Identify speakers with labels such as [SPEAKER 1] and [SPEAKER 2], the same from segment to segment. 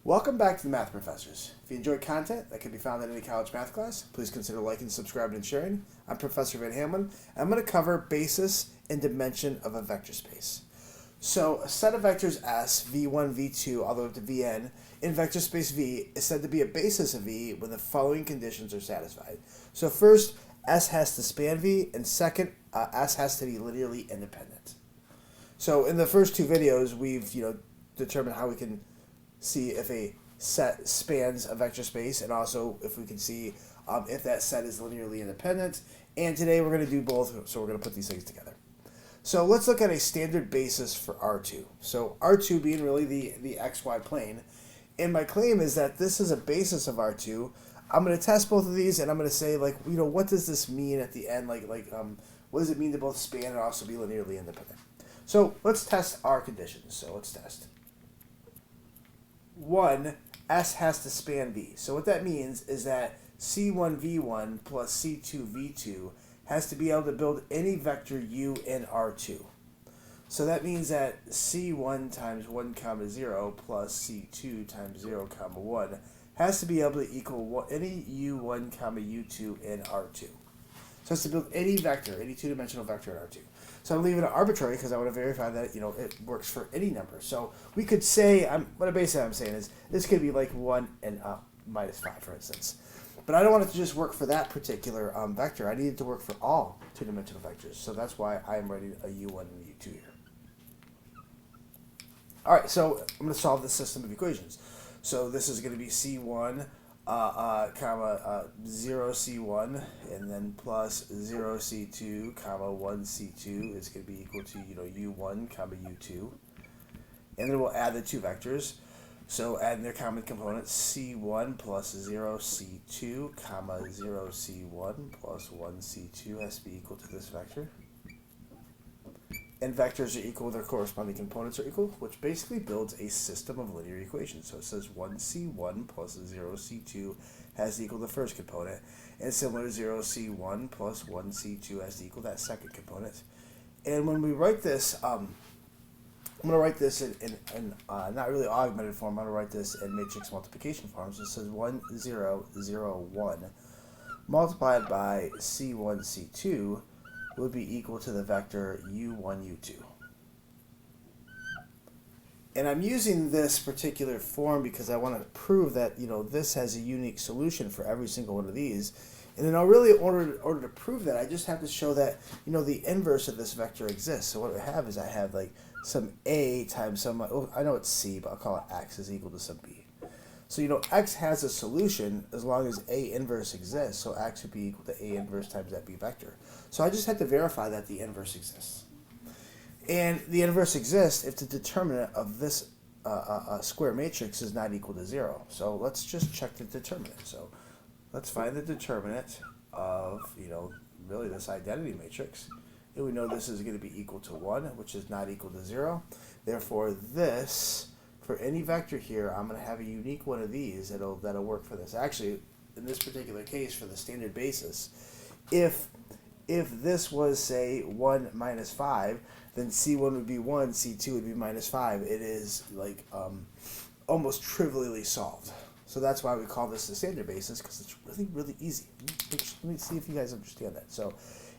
[SPEAKER 1] Welcome back to the Math Professors. If you enjoy content that can be found in any college math class, please consider liking, subscribing, and sharing. I'm Professor Van Hamlin, and I'm going to cover basis and dimension of a vector space. So a set of vectors S, V1, V2, all the way up to Vn, in vector space V is said to be a basis of V when the following conditions are satisfied. So first, S has to span V, and second, S has to be linearly independent. So in the first two videos, we've determined how we can see if a set spans a vector space, and also if we can see if that set is linearly independent. And today we're going to do both, so we're going to put these things together. So let's look at a standard basis for R2. So R2 being really the XY plane. And my claim is that this is a basis of R2. I'm going to test both of these, and I'm going to say, what does this mean at the end? What does it mean to both span and also be linearly independent? So let's test our conditions. So let's test. 1, S has to span V. So what that means is that C1V1 plus C2V2 has to be able to build any vector U in R2. So that means that C1 times 1 comma 0 plus C2 times 0 comma 1 has to be able to equal any U1 comma U2 in R2. So it has to build any vector, any two-dimensional vector in R2. So I'm leaving it arbitrary because I want to verify that it works for any number. So we could say, what basically I'm saying is this could be like 1 and minus 5, for instance. But I don't want it to just work for that particular vector. I need it to work for all two-dimensional vectors. So that's why I'm writing a U1 and a U2 here. All right, so I'm going to solve this system of equations. So this is going to be C1, comma 0C1, and then plus 0C2, comma 1C2 is going to be equal to U1, comma U2. And then we'll add the two vectors. So adding their common components, C1 plus 0C2, comma 0C1 plus 1C2 has to be equal to this vector. And vectors are equal, their corresponding components are equal, which basically builds a system of linear equations. So it says 1C1 plus 0C2 has to equal the first component, and similar 0C1 plus 1C2 has to equal that second component. And when we write this, I'm going to write this in not really augmented form, I'm going to write this in matrix multiplication form. So it says 1, 0, 0, 1 multiplied by C1, C2 would be equal to the vector U1, U2. And I'm using this particular form because I want to prove that this has a unique solution for every single one of these. And then in order to prove that, I just have to show that the inverse of this vector exists. So what I have is I have some A times some, I know it's C, but I'll call it X is equal to some B. So X has a solution as long as A inverse exists, so X would be equal to A inverse times that B vector. So I just have to verify that the inverse exists. And the inverse exists if the determinant of this square matrix is not equal to 0. So let's just check the determinant. So let's find the determinant of, really this identity matrix. And we know this is going to be equal to 1, which is not equal to 0. Therefore, this, for any vector here, I'm going to have a unique one of these that'll work for this. Actually, in this particular case, for the standard basis, if this was, say, 1 minus 5, then C1 would be 1, C2 would be minus 5. It is almost trivially solved. So that's why we call this the standard basis, because it's really, really easy. Let me see if you guys understand that. So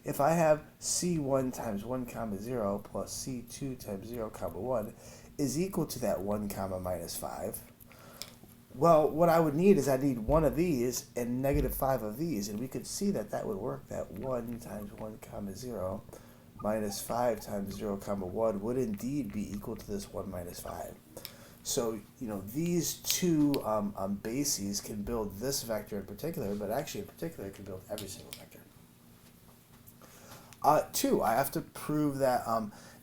[SPEAKER 1] if I have C1 times 1 comma 0 plus C2 times 0 comma 1 is equal to that 1 comma minus 5, well, what I would need is I need one of these and negative 5 of these, and we could see that would work. That 1 times 1 comma 0 minus 5 times 0 comma 1 would indeed be equal to this 1 minus 5. So, these two bases can build this vector in particular, but actually in particular it can build every single vector. 2, I have to prove that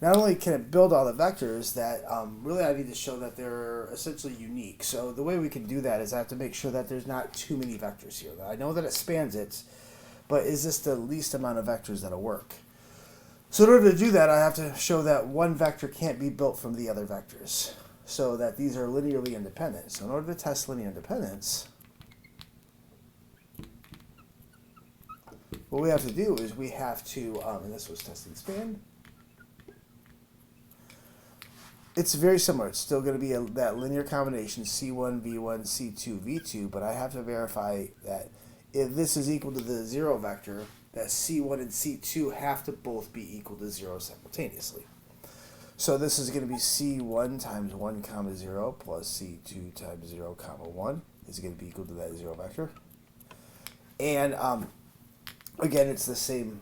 [SPEAKER 1] not only can it build all the vectors, that really I need to show that they're essentially unique. So the way we can do that is I have to make sure that there's not too many vectors here. I know that it spans it, but is this the least amount of vectors that'll work? So in order to do that, I have to show that one vector can't be built from the other vectors, so that these are linearly independent. So in order to test linear independence, what we have to do is we have to, and this was testing span, It's very similar. It's still going to be that linear combination C1, V1, C2, V2, but I have to verify that if this is equal to the 0 vector, that C1 and C2 have to both be equal to 0 simultaneously. So this is going to be C1 times 1 comma 0 plus C2 times 0 comma 1 is going to be equal to that 0 vector. And again, it's the same,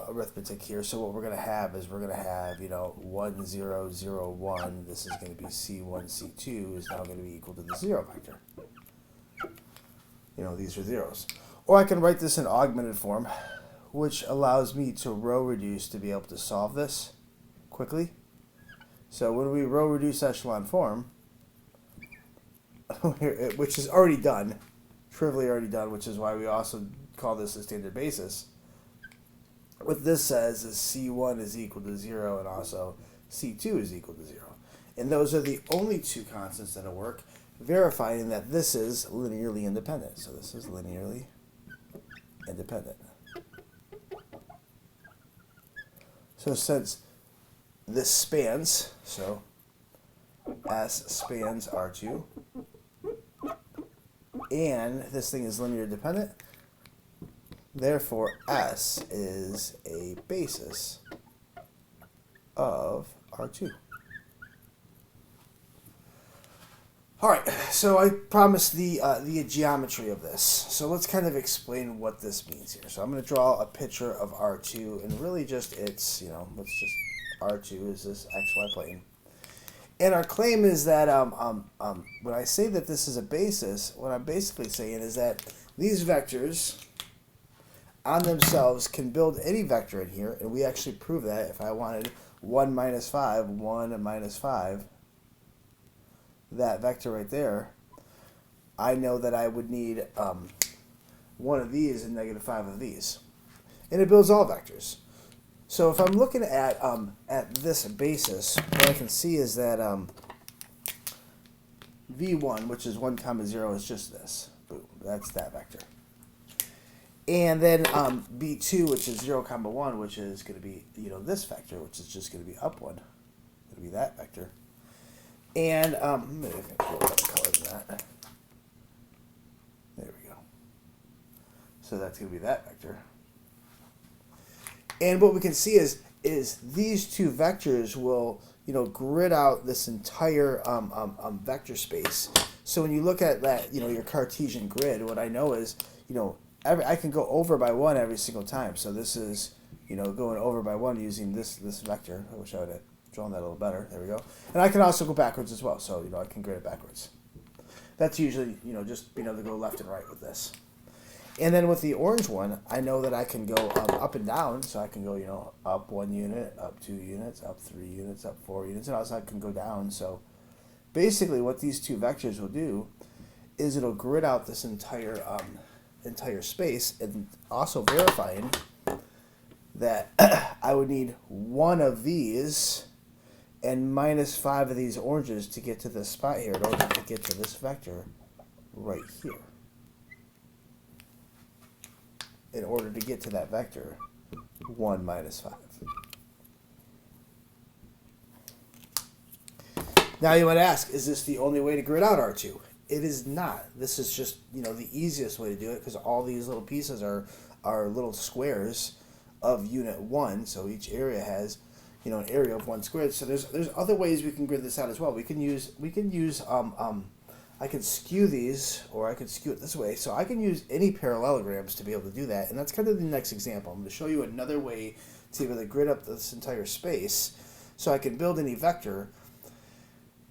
[SPEAKER 1] arithmetic here. So what we're going to have is 1, 0, 0, 1. This is going to be C1, C2 is now going to be equal to the 0 vector. These are zeros. Or I can write this in augmented form, which allows me to row reduce to be able to solve this quickly. So when we row reduce echelon form, which is already done, trivially already done, which is why we also call this a standard basis. What this says is C1 is equal to 0 and also C2 is equal to 0. And those are the only two constants that will work, verifying that this is linearly independent. So this is linearly independent. So since this spans, so S spans R2, and this thing is linear dependent, therefore S is a basis of R2. All right, so I promised the geometry of this. So let's kind of explain what this means here. So I'm going to draw a picture of R2, and really just let's just R2 is this XY plane. And our claim is that when I say that this is a basis, what I'm basically saying is that these vectors on themselves can build any vector in here, and we actually prove that. If I wanted 1 minus 5, 1 minus 5, that vector right there, I know that I would need one of these and negative 5 of these. And it builds all vectors. So if I'm looking at this basis, what I can see is that V1, which is 1 comma 0, is just this. Boom, that's that vector. And then B2, which is 0 comma 1, which is going to be this vector, which is just going to be up 1. Going to be that vector. And maybe I can put a better color than that. There we go. So that's going to be that vector. And what we can see is these two vectors will grid out this entire vector space. So when you look at that your Cartesian grid, what I know is I can go over by 1 every single time. So this is going over by 1 using this vector. I wish I would have drawn that a little better. There we go. And I can also go backwards as well. So I can grid it backwards. That's usually just being able to go left and right with this. And then with the orange one, I know that I can go up and down. So I can go, up 1 unit, up 2 units, up 3 units, up 4 units, and also I can go down. So basically what these two vectors will do is it'll grid out this entire space, and also verifying that I would need one of these and minus 5 of these oranges to get to this spot here in order to get to this vector right here. In order to get to that vector, 1 minus 5. Now you might ask, is this the only way to grid out R2? It is not. This is just the easiest way to do it, because all these little pieces are little squares of unit 1. So each area has an area of 1 squared. So there's other ways we can grid this out as well. We can use I can skew these, or I could skew it this way. So I can use any parallelograms to be able to do that. And that's kind of the next example. I'm going to show you another way to be able to grid up this entire space so I can build any vector.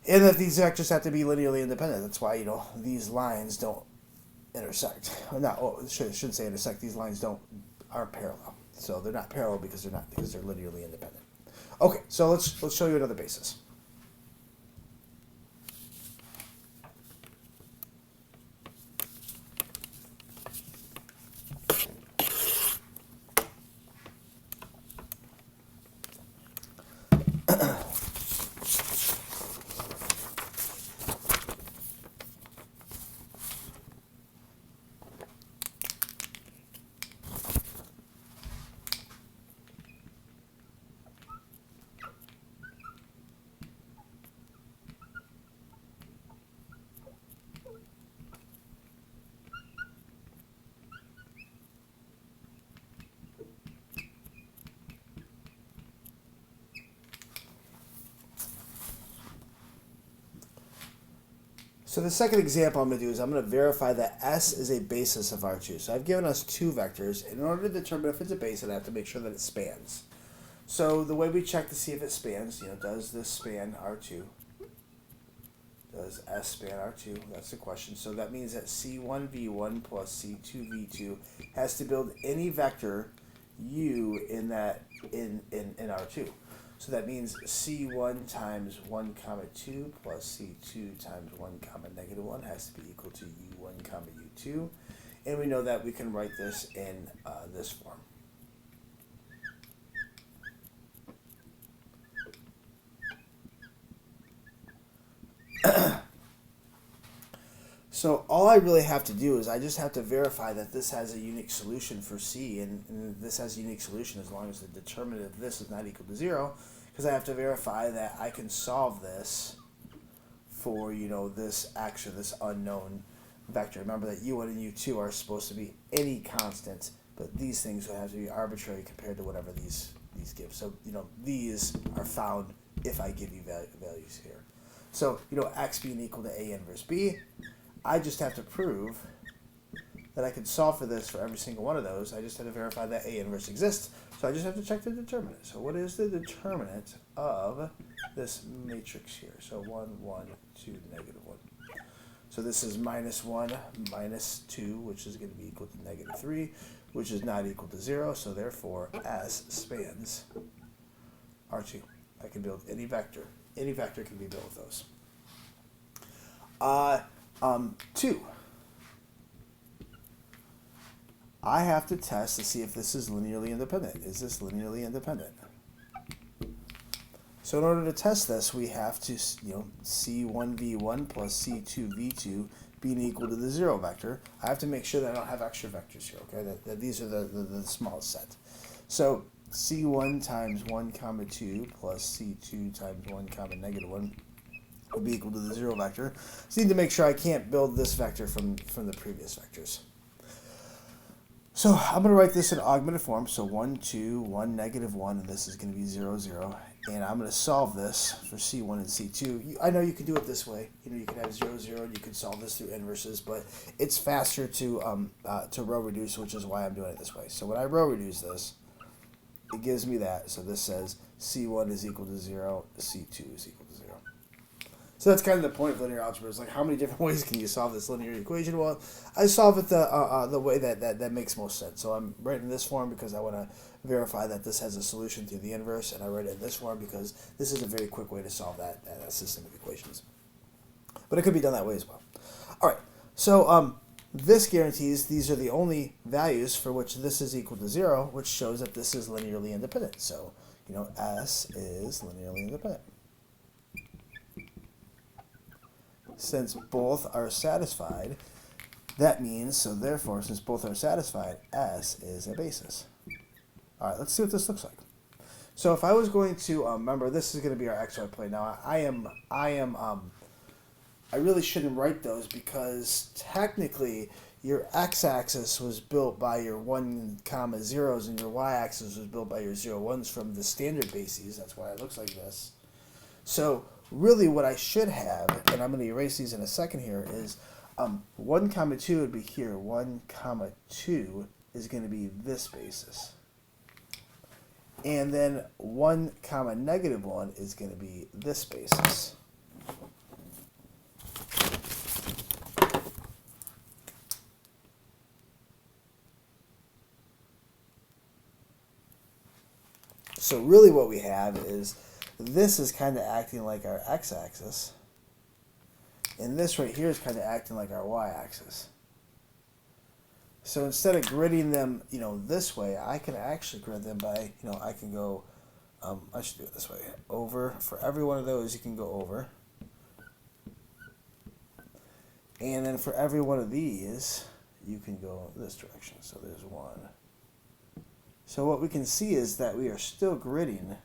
[SPEAKER 1] And that these vectors have to be linearly independent. That's why, these lines don't intersect. I shouldn't say intersect. These lines aren't parallel. So they're not parallel because they're linearly independent. Okay, so let's show you another basis. So the second example I'm going to do is I'm going to verify that S is a basis of R2. So I've given us two vectors. In order to determine if it's a basis, I have to make sure that it spans. So the way we check to see if it spans, does this span R2? Does S span R2? That's the question. So that means that C1v1 plus C2v2 has to build any vector U in R2. So that means C1 times 1 comma 2 plus C2 times 1 comma negative 1 has to be equal to U1 comma U2. And we know that we can write this in this form. So all I really have to do is I just have to verify that this has a unique solution for C, and this has a unique solution as long as the determinant of this is not equal to 0, because I have to verify that I can solve this for, this unknown vector. Remember that U1 and U2 are supposed to be any constant, but these things would have to be arbitrary compared to whatever these give. So, these are found if I give you values here. So, X being equal to A inverse B, I just have to prove that I can solve for this for every single one of those. I just have to verify that A inverse exists. So I just have to check the determinant. So what is the determinant of this matrix here? So 1, 1, 2, negative 1. So this is minus 1, minus 2, which is going to be equal to negative 3, which is not equal to 0. So therefore, S spans R2. I can build any vector. Any vector can be built with those. 2. I have to test to see if this is linearly independent. Is this linearly independent? So in order to test this, we have to, C1v1 plus C2v2 being equal to the 0 vector. I have to make sure that I don't have extra vectors here, okay? That these are the smallest set. So C1 times 1 comma 2 plus C2 times 1 comma negative 1 will be equal to the 0 vector. So I need to make sure I can't build this vector from the previous vectors. So I'm going to write this in augmented form. So 1, 2, 1, negative 1, and this is going to be 0, 0. And I'm going to solve this for C1 and C2. I know you can do it this way. You can have 0, 0, and you can solve this through inverses, but it's faster to row reduce, which is why I'm doing it this way. So when I row reduce this, it gives me that. So this says C1 is equal to 0, C2 is equal to 0. So that's kind of the point of linear algebra. Is like, how many different ways can you solve this linear equation? Well, I solve it the way that makes most sense. So I'm writing this form because I want to verify that this has a solution through the inverse, and I write it in this form because this is a very quick way to solve that system of equations. But it could be done that way as well. All right. So this guarantees these are the only values for which this is equal to 0, which shows that this is linearly independent. So S is linearly independent. Since both are satisfied, that means, so therefore, since both are satisfied, S is a basis. All right, let's see what this looks like. So if I was going to, remember, this is going to be our XY plane. Now, I really shouldn't write those because technically your x-axis was built by your 1 comma 0s and your y-axis was built by your 0, 1s from the standard bases. That's why it looks like this. So really what I should have, and I'm going to erase these in a second here, is 1 comma 2 would be here. 1 comma 2 is going to be this basis. And then 1 comma negative 1 is going to be this basis. So really what we have is this is kind of acting like our x-axis, and this right here is kind of acting like our y-axis. So instead of gridding them, this way, I can actually grid them by, I can go, I should do it this way, over. For every one of those, you can go over. And then for every one of these, you can go this direction. So there's 1. So what we can see is that we are still gridding.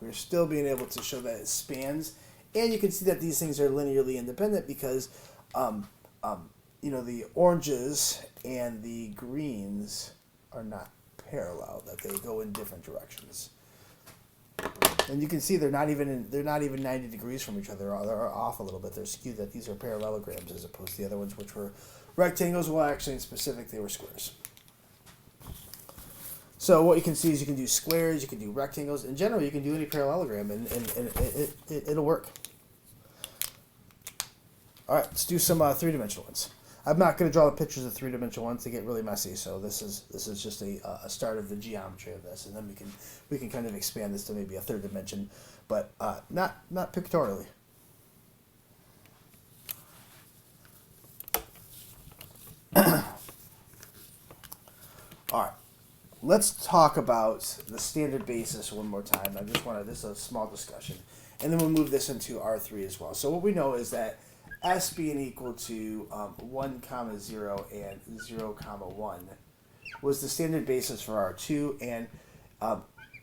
[SPEAKER 1] We're still being able to show that it spans, and you can see that these things are linearly independent because, the oranges and the greens are not parallel; that they go in different directions. And you can see they're not even 90 degrees from each other. They're off a little bit. They're skewed. That these are parallelograms as opposed to the other ones, which were rectangles. Well, actually, in specific, they were squares. So what you can see is you can do squares, you can do rectangles. In general, you can do any parallelogram, and it'll work. All right, let's do some three-dimensional ones. I'm not going to draw the pictures of three-dimensional ones; they get really messy. So this is just a start of the geometry of this, and then we can kind of expand this to maybe a third dimension, but not pictorially. All right, let's talk about the standard basis one more time. This is a small discussion, and then we'll move this into R3 as well. So what we know is that S being equal to 1, 0 and 0, 1 was the standard basis for R2. And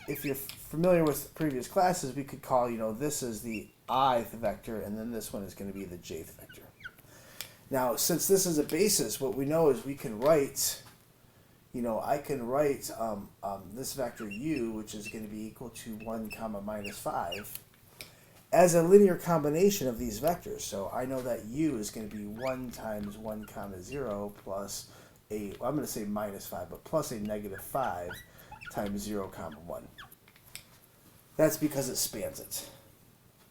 [SPEAKER 1] if you're familiar with previous classes, we could call, this is the ith vector, and then this one is going to be the jth vector. Now, since this is a basis, what we know is we can write, I can write this vector u, which is going to be equal to 1, minus 5, as a linear combination of these vectors. So I know that u is going to be 1 times 1, 0 plus I'm going to say minus 5, but plus a negative 5 times 0, 1. That's because it spans it.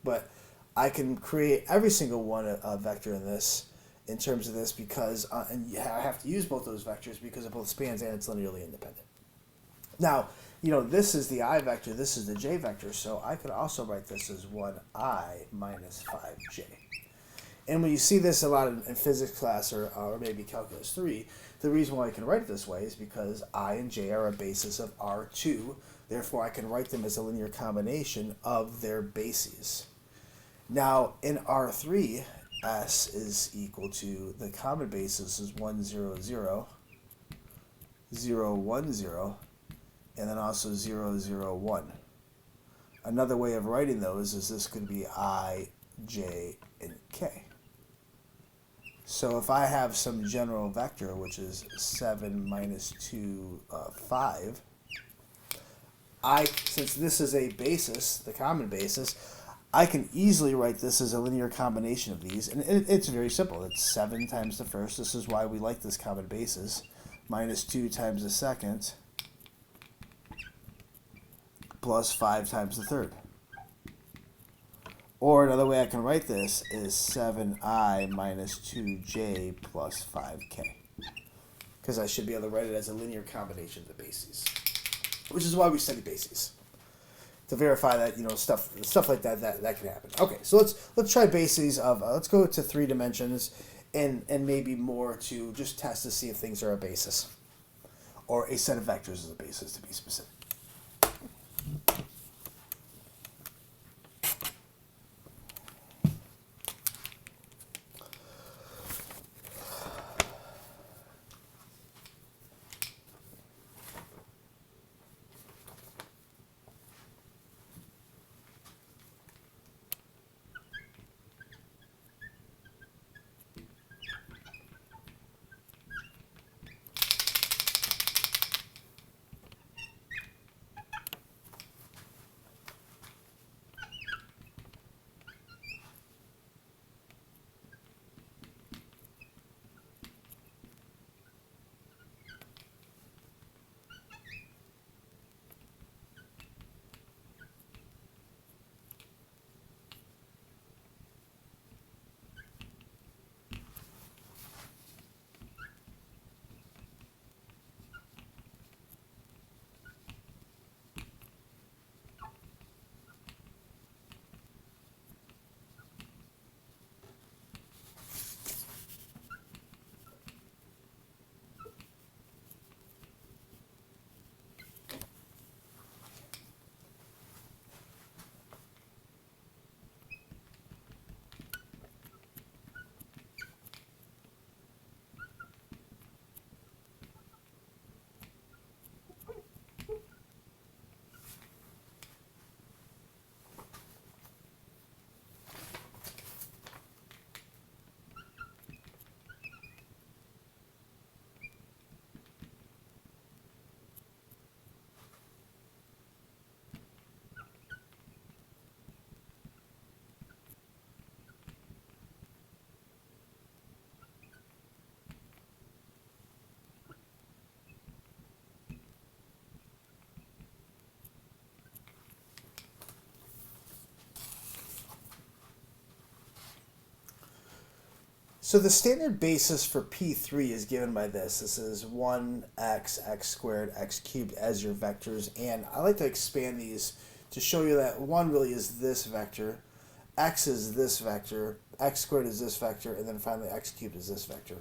[SPEAKER 1] But I can create every single one a vector in this, in terms of this, because, and I have to use both those vectors because of both spans and it's linearly independent. Now, this is the I vector, this is the j vector, so I could also write this as 1i minus 5j. And when you see this a lot in physics class or maybe calculus 3, the reason why I can write it this way is because I and j are a basis of R2, therefore I can write them as a linear combination of their bases. Now, in R3, S is equal to, the common basis is 1, 0, 0, 0, 1, 0, and then also 0, 0, 1. Another way of writing those is this could be I, j, and k. So if I have some general vector, which is 7 minus 2, 5, since this is a basis, the common basis, I can easily write this as a linear combination of these, and it's very simple. It's 7 times the first, this is why we like this common basis, minus 2 times the second, plus 5 times the third. Or another way I can write this is 7i minus 2j plus 5k. Because I should be able to write it as a linear combination of the bases. Which is why we study bases. To verify that, stuff like that can happen. Okay, so let's try bases of, let's go to 3 dimensions and maybe more to just test to see if things are a basis. Or a set of vectors is a basis, to be specific. So the standard basis for P3 is given by this. This is 1x, x squared, x cubed as your vectors. And I like to expand these to show you that 1 really is this vector, x is this vector, x squared is this vector, and then finally x cubed is this vector.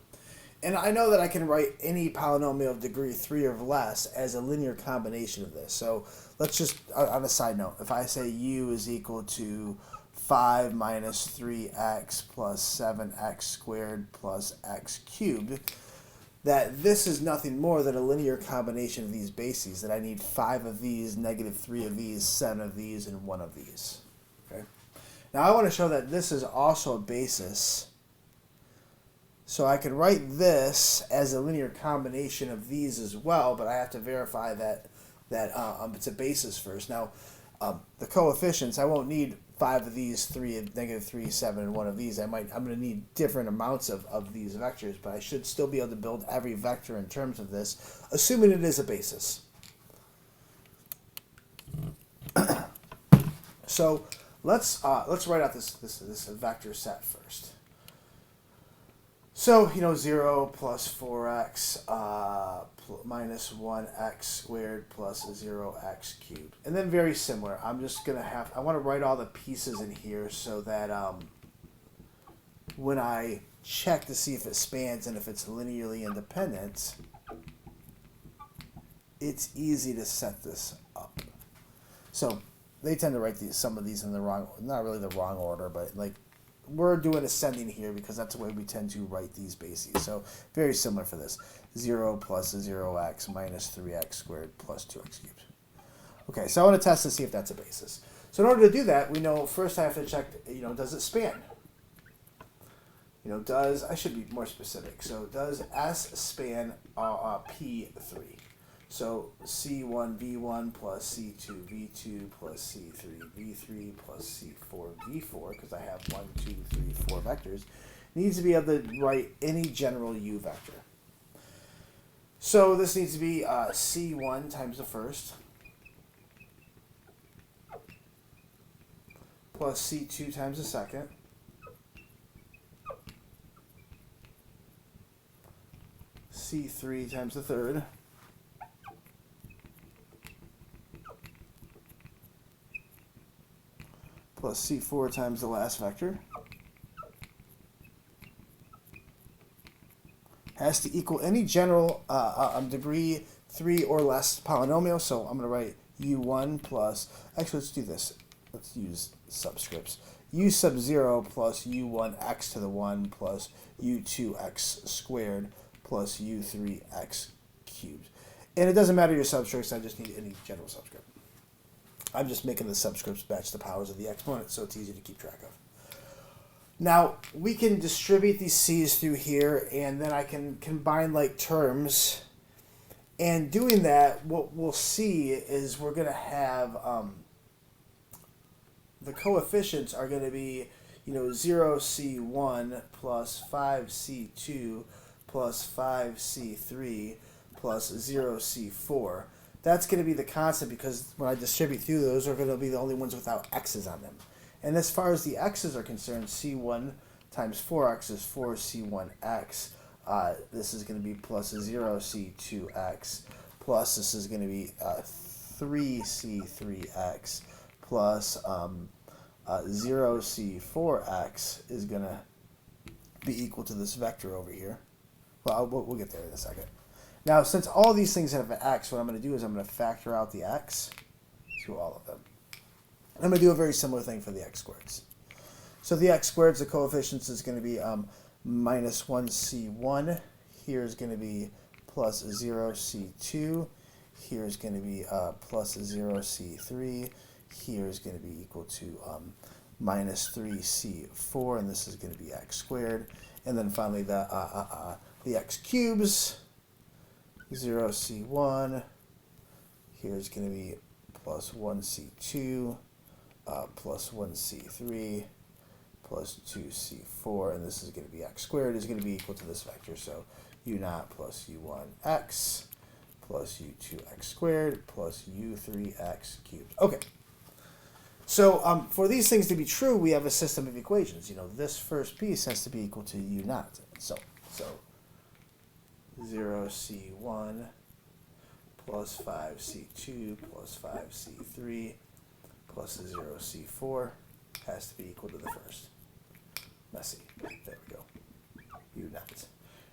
[SPEAKER 1] And I know that I can write any polynomial of degree 3 or less as a linear combination of this. So let's just, on a side note, if I say u is equal to 5 minus 3x plus 7x squared plus x cubed, that this is nothing more than a linear combination of these bases, that I need 5 of these, negative 3 of these, 7 of these, and 1 of these. Okay. Now I want to show that this is also a basis. So I can write this as a linear combination of these as well, but I have to verify that it's a basis first. Now, the coefficients, I won't need 5 of these, 3, negative 3, 7, and 1 of these. I'm going to need different amounts of these vectors, but I should still be able to build every vector in terms of this, assuming it is a basis. So let's write out this vector set first. So, 0 plus 4x minus 1x squared plus 0x cubed. And then very similar, I'm just going to I want to write all the pieces in here so that when I check to see if it spans and if it's linearly independent, it's easy to set this up. So they tend to write some of these in the wrong, not really the wrong order, but like, we're doing ascending here because that's the way we tend to write these bases. So very similar for this. 0 plus 0x minus 3x squared plus 2x cubed. Okay, so I want to test to see if that's a basis. So in order to do that, we know first I have to check, does it span? I should be more specific. So does S span P3? So C1 V1 plus C2 V2 plus C3 V3 plus C4 V4, because I have 1, 2, 3, 4 vectors, needs to be able to write any general U vector. So this needs to be C1 times the first plus C2 times the second C3 times the third plus C4 times the last vector has to equal any general degree 3 or less polynomial. So I'm going to write U1 plus, actually let's do this. Let's use subscripts. U sub 0 plus U1x to the 1 plus U2x squared plus U3x cubed. And it doesn't matter your subscripts, I just need any general subscript. I'm just making the subscripts match the powers of the exponent, so it's easy to keep track of. Now, we can distribute these c's through here, and then I can combine like terms. And doing that, what we'll see is we're going to have the coefficients are going to be, 0c1 plus 5c2 plus 5c3 plus 0c4. That's going to be the constant because when I distribute through, those are going to be the only ones without x's on them. And as far as the x's are concerned, c1 times 4x is 4c1x. This is going to be plus 0c2x, plus this is going to be 3c3x, plus 0c4x is going to be equal to this vector over here. Well, we'll get there in a second. Now, since all these things have an x, what I'm going to do is I'm going to factor out the x to all of them. I'm going to do a very similar thing for the x squareds. So the x squareds, the coefficients is going to be minus 1c1. Here is going to be plus 0c2. Here is going to be plus 0c3. Here is going to be equal to minus 3c4, and this is going to be x squared. And then finally the x cubes, 0c1. Here's going to be plus 1c2. Plus 1c3 plus 2c4, and this is going to be x squared is going to be equal to this vector. So u0 plus u1x plus u2x squared plus u3x cubed. Okay. So for these things to be true, we have a system of equations. You know, this first piece has to be equal to u naught. So 0c1 plus 5c2 plus 5c3 plus 0c4 has to be equal to the first. Messy. There we go. U naught.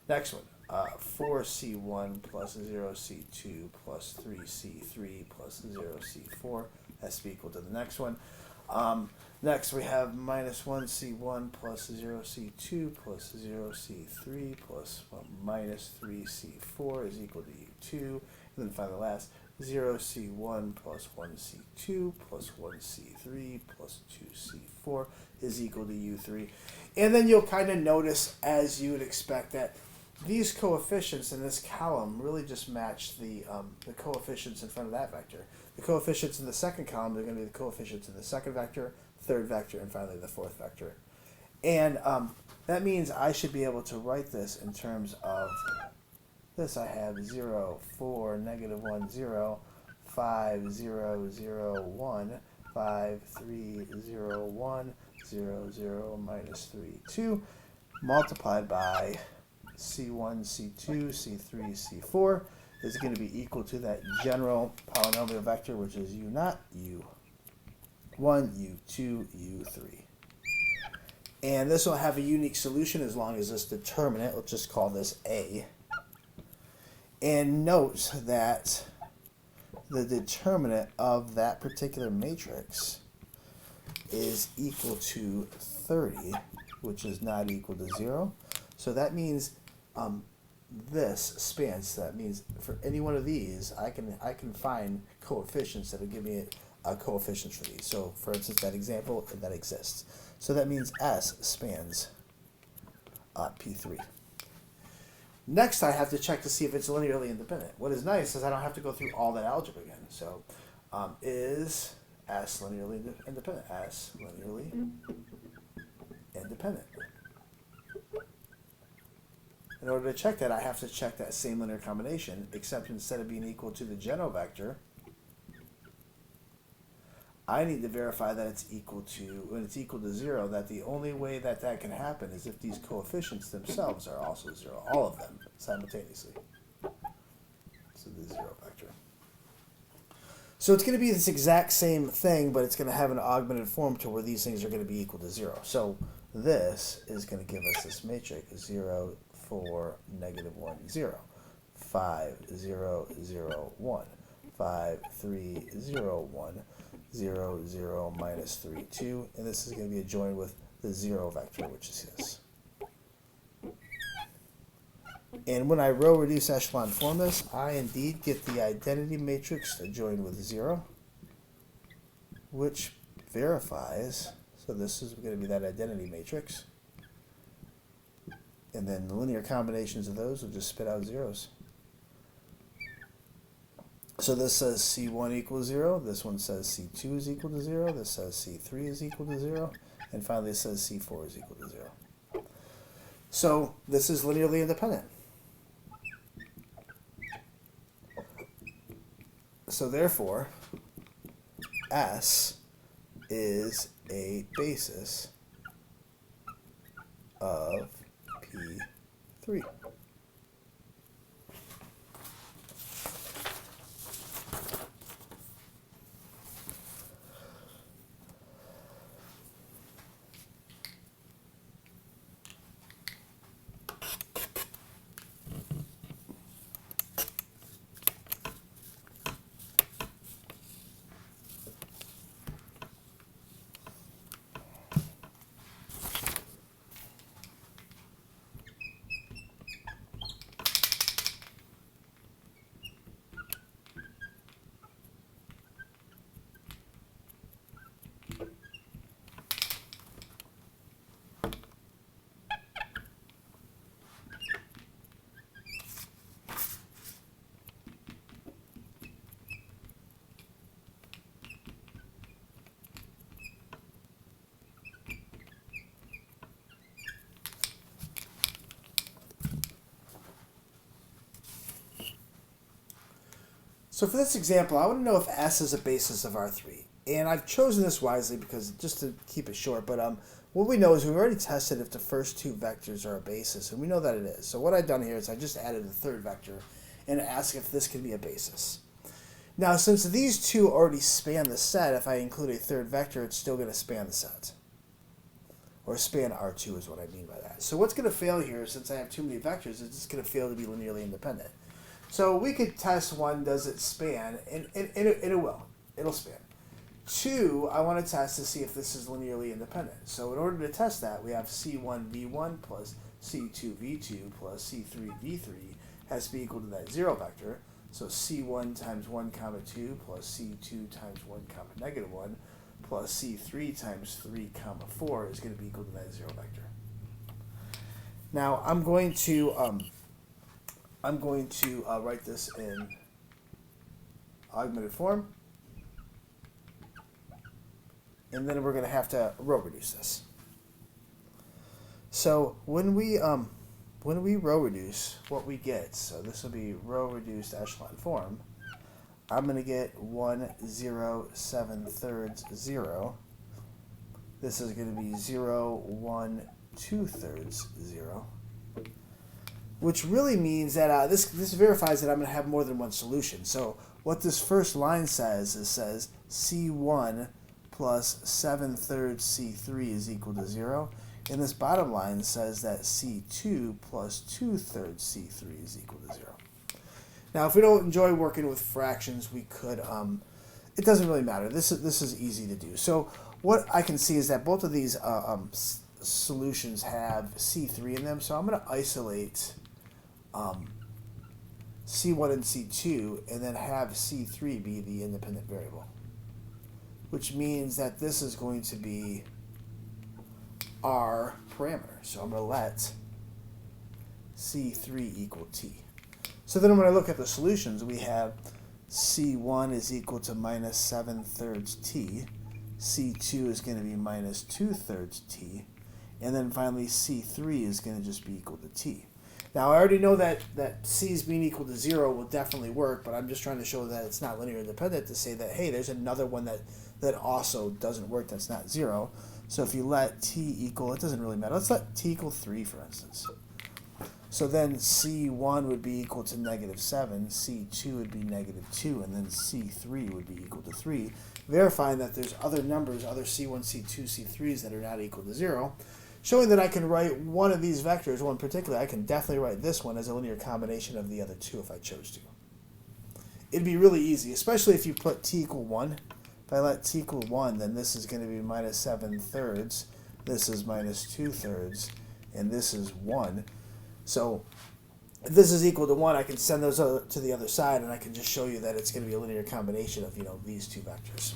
[SPEAKER 1] Next one. 4c1 plus 0c2 plus 3c3 plus 0c4 has to be equal to the next one. Next we have minus 1c1 plus 0c2 plus 0c3 plus minus 3c4 is equal to u2. And then finally last, 0c1 plus 1c2 plus 1c3 plus 2c4 is equal to u3. And then you'll kind of notice, as you would expect, that these coefficients in this column really just match the coefficients in front of that vector. The coefficients in the second column are going to be the coefficients in the second vector, third vector, and finally the fourth vector. And that means I should be able to write this in terms of this. I have 0, 4, negative 1, 0, 5, 0, 0, 1, 5, 3, 0, 1, 0, 0, minus 3, 2, multiplied by C1, C2, C3, C4 is going to be equal to that general polynomial vector, which is u naught, u1, u2, u3. And this will have a unique solution as long as this determinant, let's just call this A. And note that the determinant of that particular matrix is equal to 30, which is not equal to 0. So that means this spans. That means for any one of these, I can find coefficients that will give me coefficients for these. So for instance, that example, that exists. So that means S spans P3. Next, I have to check to see if it's linearly independent. What is nice is I don't have to go through all that algebra again. So is S linearly independent? S linearly independent. In order to check that, I have to check that same linear combination, except instead of being equal to the general vector, I need to verify that it's equal to, when it's equal to 0, that the only way that that can happen is if these coefficients themselves are also 0, all of them simultaneously. So the 0 vector. So it's going to be this exact same thing, but it's going to have an augmented form to where these things are going to be equal to 0. So this is going to give us this matrix 0, 4, negative 1, 0, 5, 0, 0, 1, 5, 3, 0, 1, 0, 0, minus 3, 2, and this is going to be adjoined with the 0 vector, which is this. And when I row reduce echelon form this, I indeed get the identity matrix adjoined with 0, which verifies, so this is going to be that identity matrix, and then the linear combinations of those will just spit out zeros. So this says C1 equals 0, this one says C2 is equal to 0, this says C3 is equal to 0, and finally it says C4 is equal to 0. So this is linearly independent. So therefore, S is a basis of P3. So for this example, I want to know if S is a basis of R3. And I've chosen this wisely because just to keep it short, but what we know is we've already tested if the first two vectors are a basis, and we know that it is. So what I've done here is I just added a third vector and asked if this can be a basis. Now, since these two already span the set, if I include a third vector, it's still going to span the set. Or span R2 is what I mean by that. So what's going to fail here, since I have too many vectors, it's just going to fail to be linearly independent. So we could test one, does it span? And it will. It'll span. Two, I want to test to see if this is linearly independent. So in order to test that, we have C1v1 plus C2v2 plus C3v3 has to be equal to that 0 vector. So C1 times 1 comma 2 plus C2 times 1 comma negative 1 plus C3 times 3 comma 4 is going to be equal to that 0 vector. Now I'm going to write this in augmented form. And then we're going to have to row reduce this. So when we row reduce, what we get, so this will be row reduced echelon form, I'm going to get 1, 0, 7 thirds, 0. This is going to be 0, 1, 2 thirds, 0. Which really means that this verifies that I'm going to have more than one solution. So what this first line says is C1 plus 7 thirds C3 is equal to 0. And this bottom line says that C2 plus 2 thirds C3 is equal to 0. Now, if we don't enjoy working with fractions, we could, it doesn't really matter. This is easy to do. So what I can see is that both of these solutions have C3 in them. So I'm going to isolate C1 and C2 and then have C3 be the independent variable, which means that this is going to be our parameter. So I'm going to let C3 equal T. So then when I look at the solutions, we have C1 is equal to minus 7 thirds T, C2 is going to be minus 2 thirds T, and then finally C3 is going to just be equal to T. Now I already know that C's being equal to 0 will definitely work, but I'm just trying to show that it's not linear independent to say that, hey, there's another one that also doesn't work that's not 0. So if you let T equal, it doesn't really matter. Let's let T equal 3, for instance. So then C1 would be equal to negative 7, C2 would be negative 2, and then C3 would be equal to 3, verifying that there's other numbers, other C1, C2, C3s that are not equal to 0, showing that I can write one of these vectors, one in particular, I can definitely write this one as a linear combination of the other two if I chose to. It'd be really easy, especially if you put T equal 1. If I let T equal 1, then this is going to be minus 7 thirds, this is minus 2 thirds, and this is 1. So if this is equal to 1, I can send those to the other side, and I can just show you that it's going to be a linear combination of, these two vectors.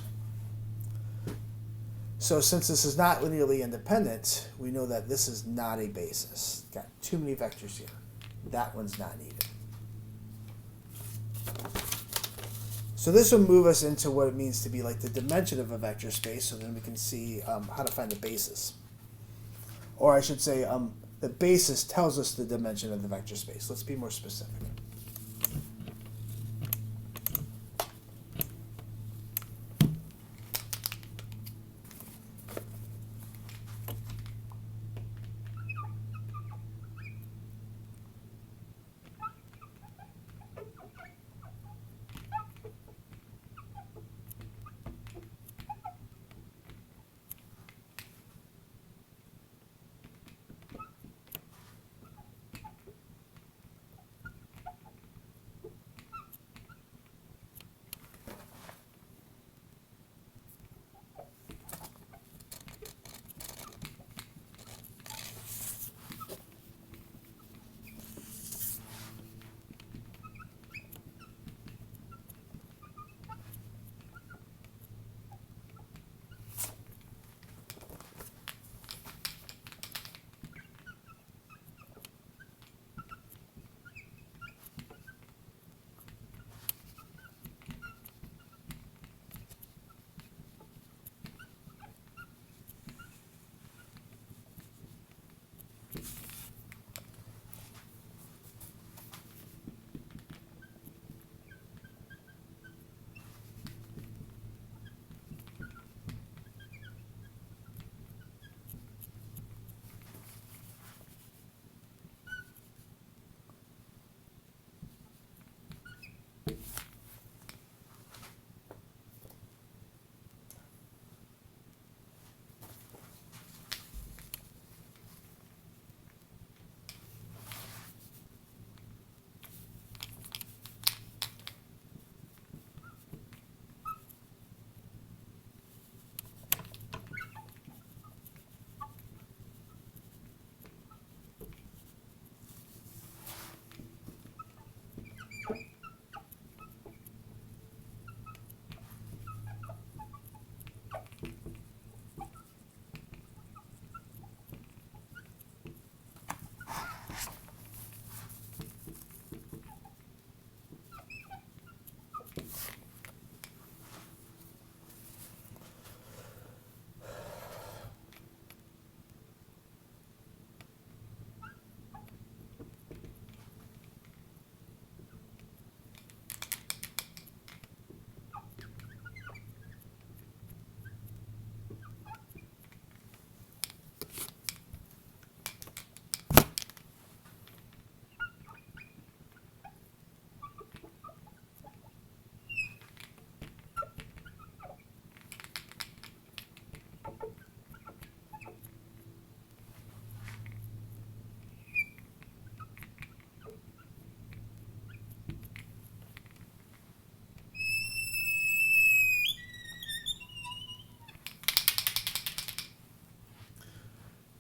[SPEAKER 1] So since this is not linearly independent, we know that this is not a basis. Got too many vectors here. That one's not needed. So this will move us into what it means to be like the dimension of a vector space, so then we can see how to find the basis. Or I should say, the basis tells us the dimension of the vector space. Let's be more specific.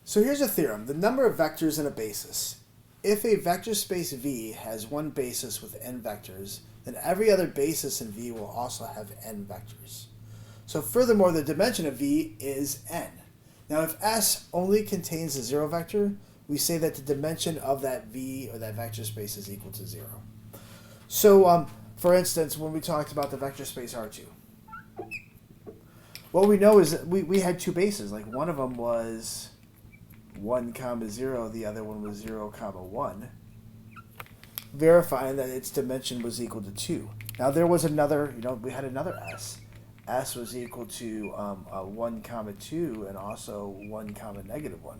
[SPEAKER 1] So here's a theorem. The number of vectors in a basis. If a vector space V has one basis with n vectors, then every other basis in V will also have n vectors. So furthermore, the dimension of V is n. Now if S only contains a zero vector, we say that the dimension of that V or that vector space is equal to 0. So for instance, when we talked about the vector space R2, what we know is that we had two bases. Like one of them was 1, 0, the other one was 0, 1, verifying that its dimension was equal to 2. Now there was another, we had another S. S was equal to 1, 2, and also 1, -1.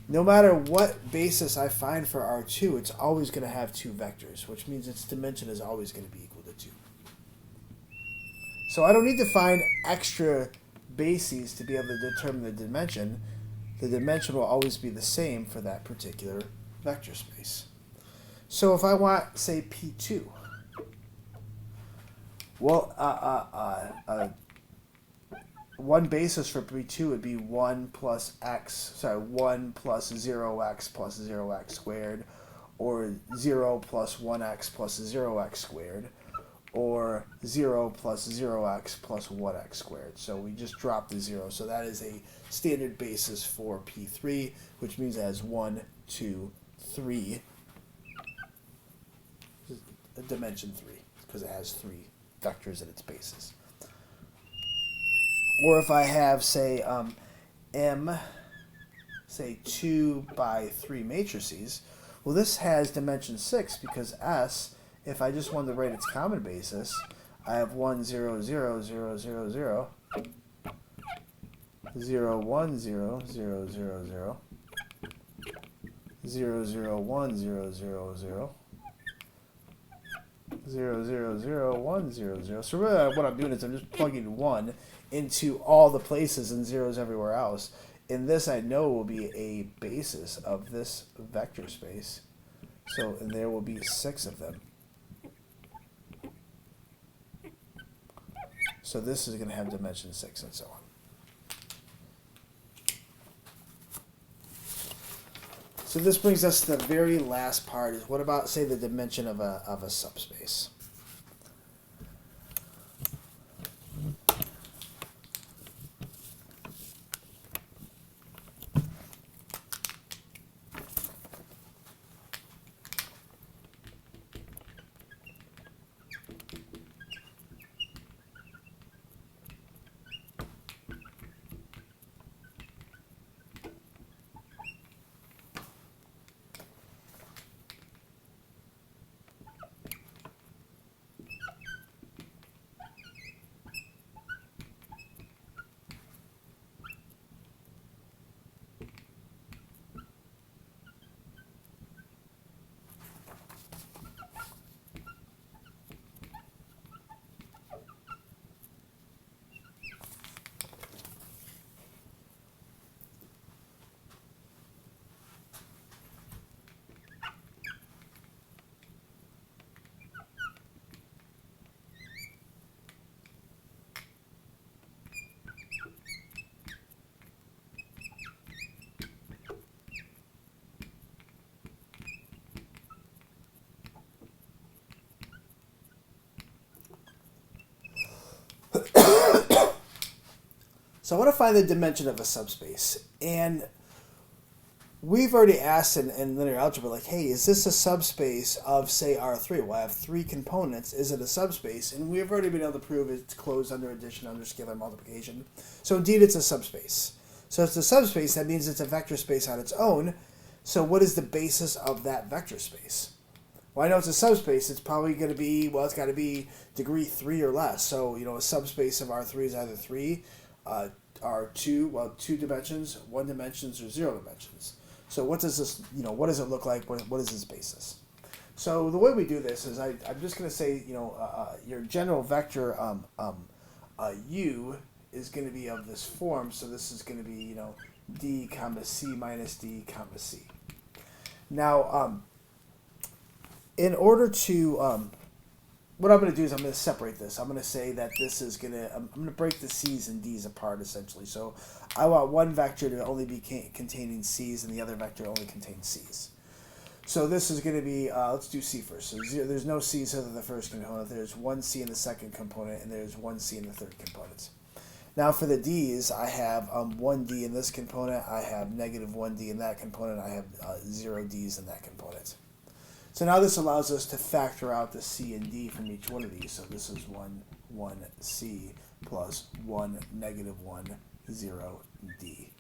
[SPEAKER 1] No matter what basis I find for R2, it's always going to have two vectors, which means its dimension is always going to be equal to 2. So I don't need to find extra bases to be able to determine the dimension. The dimension will always be the same for that particular vector space. So if I want, say, P2, well, one basis for P2 would be 1 plus 0x plus 0x squared, or 0 plus 1x plus 0x squared, or 0 plus 0x plus 1x squared. So we just drop the 0. So that is a standard basis for P3, which means it has 1, 2, 3, dimension 3, because it has 3 vectors at its basis. Or if I have, say, M, say 2 by 3 matrices, well, this has dimension 6 because S, if I just wanted to write its common basis, I have 1, 0, 0, 0, 0, 0, 0, 1, 0, 0, 0, 0, 0, 0, 1, 0, 0, 0, 0, 0, 0, 1, 0, 0. So really what I'm doing is I'm just plugging 1 into all the places and zeros everywhere else. And this I know will be a basis of this vector space. So and there will be 6 of them. So this is going to have dimension 6 and so on. So this brings us to the very last part, is what about, say, the dimension of a subspace? So I want to find the dimension of a subspace. And we've already asked in linear algebra, like, hey, is this a subspace of, say, R3? Well, I have 3 components. Is it a subspace? And we've already been able to prove it's closed under addition, under scalar multiplication. So indeed, it's a subspace. So it's a subspace. That means it's a vector space on its own. So what is the basis of that vector space? Well, I know it's a subspace. It's probably going to be, well, it's got to be degree 3 or less. So, a subspace of R3 is either 3, R2, well, 2 dimensions, 1 dimensions, or 0 dimensions. So what does this, what does it look like? What is its basis? So the way we do this is I'm just going to say, your general vector U is going to be of this form. So this is going to be, D comma C minus D comma C. Now, in order to what I'm going to do is I'm going to separate this. I'm going to say that this is going to, I'm going to break the C's and D's apart essentially. So I want one vector to only be containing C's and the other vector only contains C's. So this is going to be, let's do C first. So there's no C's other than the first component. There's one C in the second component, and there's one C in the third component. Now for the D's, I have one D in this component. I have negative one D in that component. I have 0 D's in that component. So now this allows us to factor out the C and D from each one of these. So this is 1 C plus 1 negative 1 0 D.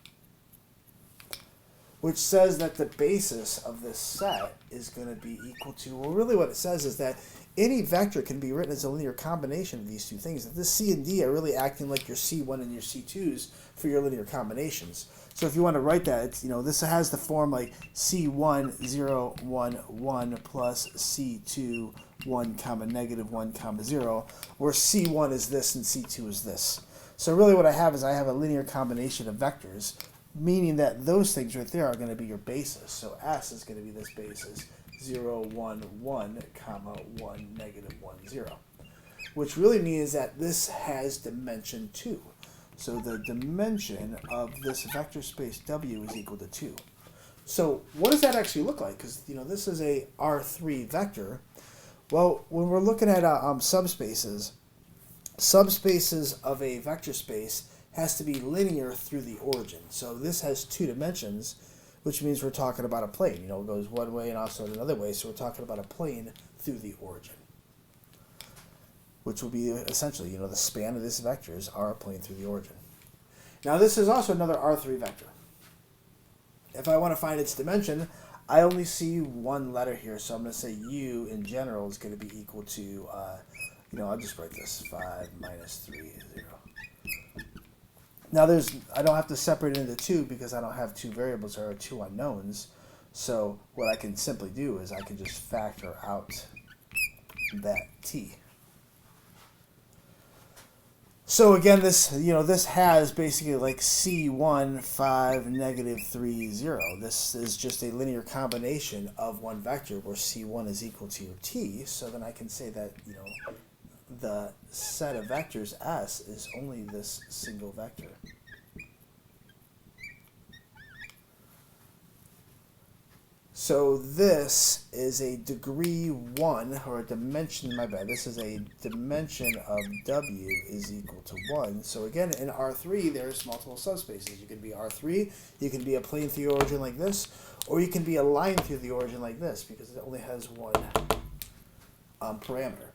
[SPEAKER 1] Which says that the basis of this set is going to be equal to, well, really what it says is that any vector can be written as a linear combination of these two things. That this C and D are really acting like your C1 and your C2s for your linear combinations. So if you want to write that, it's, this has the form like C1 0 1 1 plus C2 1 comma negative 1 comma 0, where C1 is this and C2 is this. So really what I have is I have a linear combination of vectors, meaning that those things right there are going to be your basis. So S is going to be this basis, 0, 1, 1, comma 1, negative 1, 0. Which really means that this has dimension 2. So the dimension of this vector space W is equal to 2. So what does that actually look like? Because this is a R3 vector. Well, when we're looking at subspaces of a vector space has to be linear through the origin. So this has 2 dimensions, which means we're talking about a plane. It goes one way and also another way, so we're talking about a plane through the origin, which will be essentially, the span of these vectors are a plane through the origin. Now this is also another R3 vector. If I want to find its dimension, I only see one letter here, so I'm going to say U in general is going to be equal to, I'll just write this, 5 minus 3, 0. Now I don't have to separate it into 2 because I don't have 2 variables, there are 2 unknowns. So what I can simply do is I can just factor out that T. So again, this has basically like C1, 5, negative 3, 0. This is just a linear combination of one vector where C1 is equal to your T. So then I can say that, the set of vectors S is only this single vector. So this is a degree 1, or a dimension, my bad, this is a dimension of W is equal to 1. So again, in R3, there's multiple subspaces. You can be R3, you can be a plane through the origin like this, or you can be a line through the origin like this, because it only has one parameter.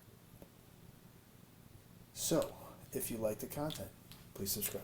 [SPEAKER 1] So, if you like the content, please subscribe.